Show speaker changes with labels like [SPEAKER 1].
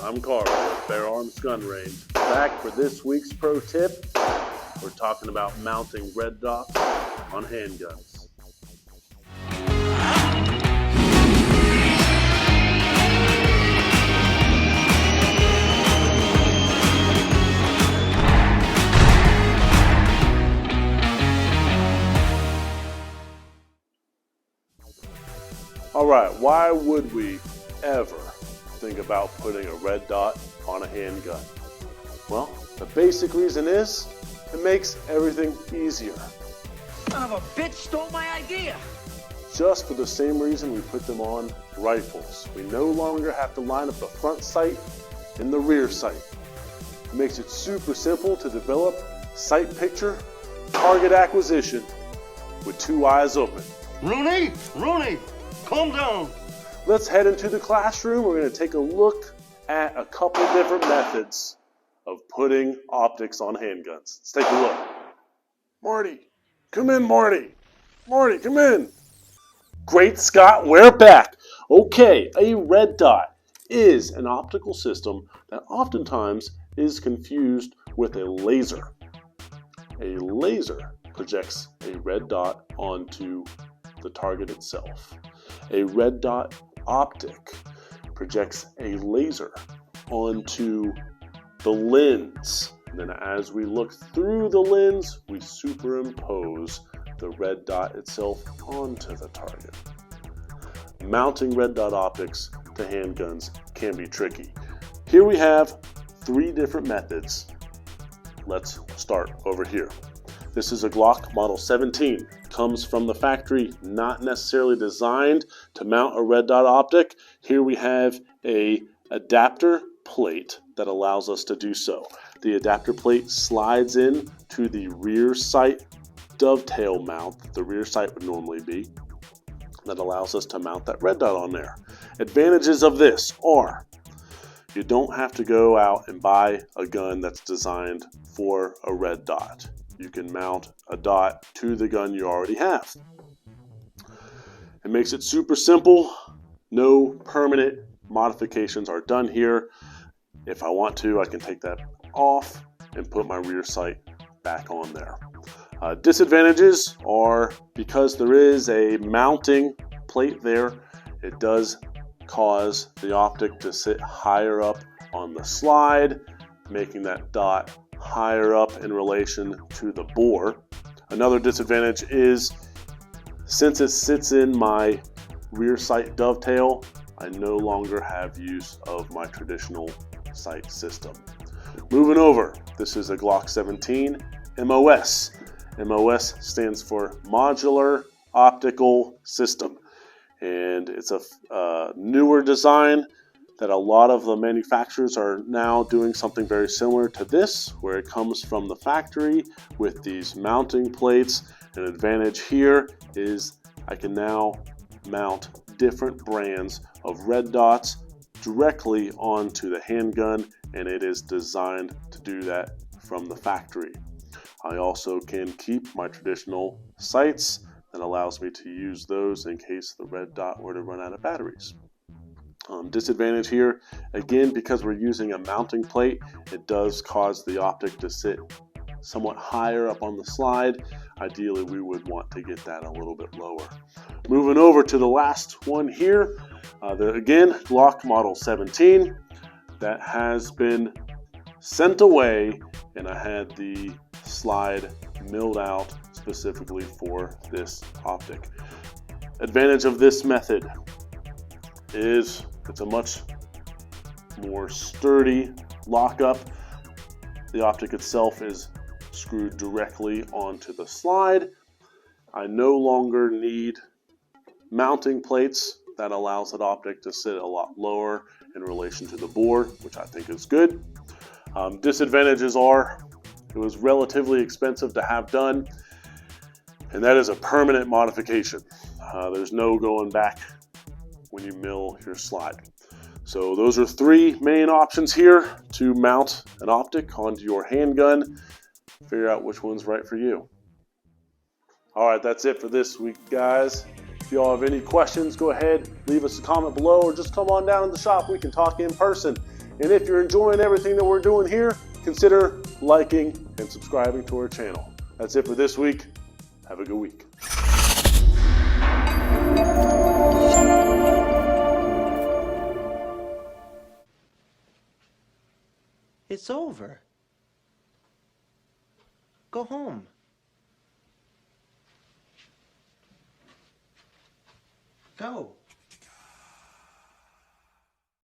[SPEAKER 1] I'm Carl with Firearms Gun Range. Back for this week's pro tip. We're talking about mounting red dots on handguns. Alright, why would we ever think about putting a red dot on a handgun? Well, the basic reason is it makes everything easier.
[SPEAKER 2] Son of a bitch stole my idea!
[SPEAKER 1] Just for the same reason we put them on rifles. We no longer have to line up the front sight and the rear sight. It makes it super simple to develop sight picture, target acquisition with two eyes open.
[SPEAKER 3] Rooney, calm down.
[SPEAKER 1] Let's head into the classroom. We're going to take a look at a couple different methods of putting optics on handguns. Let's take a look. Marty, come in, Marty. Marty, come in. Great Scott, we're back. Okay, a red dot is an optical system that oftentimes is confused with a laser. A laser projects a red dot onto the target itself. A red dot optic projects a laser onto the lens. And then as we look through the lens, we superimpose the red dot itself onto the target. Mounting red dot optics to handguns can be tricky. Here we have three different methods. Let's start over here. This is a Glock Model 17. Comes from the factory, not necessarily designed to mount a red dot optic. Here we have a adapter plate that allows us to do so. The adapter plate slides in to the rear sight dovetail mount that the rear sight would normally be. That allows us to mount that red dot on there. Advantages of this are you don't have to go out and buy a gun that's designed for a red dot. You can mount a dot to the gun you already have. It makes it super simple. No permanent modifications are done here. If I want to, I can take that off and put my rear sight back on there. Disadvantages are because there is a mounting plate there, it does cause the optic to sit higher up on the slide, making that dot higher up in relation to the bore. Another disadvantage is since it sits in my rear sight dovetail, I no longer have use of my traditional sight system. Moving over, this is a Glock 17 MOS. MOS stands for Modular Optical System, and it's a newer design that a lot of the manufacturers are now doing something very similar to this, where it comes from the factory with these mounting plates. An advantage here is I can now mount different brands of red dots directly onto the handgun, and it is designed to do that from the factory. I also can keep my traditional sights that allows me to use those in case the red dot were to run out of batteries. Disadvantage here, again, because we're using a mounting plate, it does cause the optic to sit somewhat higher up on the slide. Ideally, we would want to get that a little bit lower. Moving over to the last one here, again, Glock Model 17. That has been sent away, and I had the slide milled out specifically for this optic. Advantage of this method is it's a much more sturdy lockup. The optic itself is screwed directly onto the slide. I no longer need mounting plates. That allows that optic to sit a lot lower in relation to the bore, which I think is good. Disadvantages are it was relatively expensive to have done, and that is a permanent modification. There's no going back when you mill your slide. So those are three main options here to mount an optic onto your handgun. Figure out which one's right for you. All right, that's it for this week, guys. If y'all have any questions, go ahead, leave us a comment below, or just come on down to the shop. We can talk in person. And if you're enjoying everything that we're doing here, consider liking and subscribing to our channel. That's it for this week. Have a good week.
[SPEAKER 4] It's over. Go home. Go.